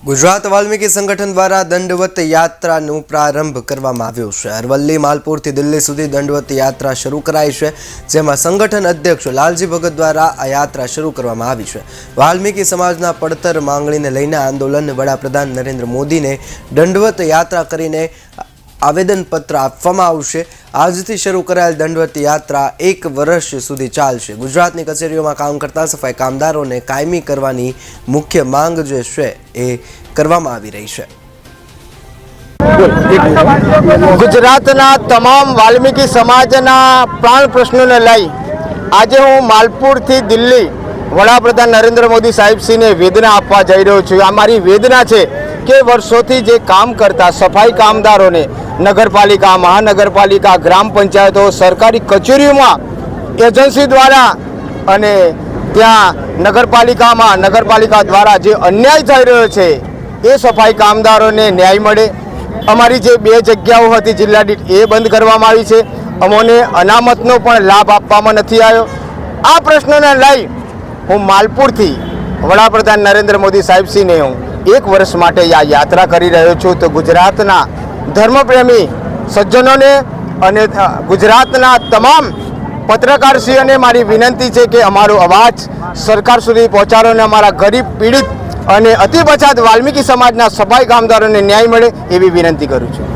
ગુજરાત વાલ્મીકી સંગઠન દ્વારા દંડવત યાત્રાનો પ્રારંભ કરવામાં આવ્યો છે। અરવલ્લી માલપુરથી દિલ્હી સુધી દંડવત યાત્રા શરૂ કરાઈ છે, જેમાં સંગઠન અધ્યક્ષ લાલજી ભગત દ્વારા આ યાત્રા શરૂ કરવામાં આવી છે। વાલ્મીકી સમાજના પડતર માંગણીને લઈને આંદોલન વડાપ્રધાન નરેન્દ્ર મોદીને દંડવત યાત્રા કરીને આવેદનપત્ર આપવામાં આવશે। આજથી શરૂ કરાયેલ દંડવત યાત્રા 1 વર્ષ સુધી ચાલશે। ગુજરાતની કચેરીઓમાં કામ કરતા સફાઈ કામદારોને કાયમી કરવાની મુખ્ય માંગ જે છે એ કરવામાં આવી રહી છે। ગુજરાતના તમામ વાલ્મીકી સમાજના પ્રાણ પ્રશ્નોને લઈ આજે હું માલપુરથી દિલ્હી વડાપ્રધાન નરેન્દ્ર મોદી સાહેબશ્રીને વેદના આપવા જઈ રહ્યો છું। આ મારી વેદના છે કે વર્ષોથી જે કામ કરતા સફાઈ કામદારોને નગરપાલિકા, મહાનગરપાલિકા, ગ્રામ પંચાયતો, સરકારી કચેરીઓમાં એજન્સી દ્વારા અને ત્યાં નગરપાલિકા દ્વારા જે અન્યાય થઈ રહ્યો છે એ સફાઈ કામદારોને ન્યાય મળે। અમારી જે 2 જગ્યાઓ હતી જિલ્લા દીઠ એ બંધ કરવામાં આવી છે। અમોને અનામતનો પણ લાભ આપવામાં નથી આવ્યો। આ પ્રશ્નોને લઈ હું માલપુરથી વડાપ્રધાન નરેન્દ્ર મોદી સાહેબશ્રીને હું 1 વર્ષ માટે આ યાત્રા કરી રહ્યો છું। તો ગુજરાતના ધર્મપ્રેમી સજ્જનોને અને ગુજરાતના તમામ પત્રકારશ્રીઓને મારી વિનંતી છે કે અમારો અવાજ સરકાર સુધી પહોંચાડો અને અમારા ગરીબ, પીડિત અને અતિ પછાત વાલ્મીકી સમાજના સફાઈ કામદારોને ન્યાય મળે એવી વિનંતી કરું છું।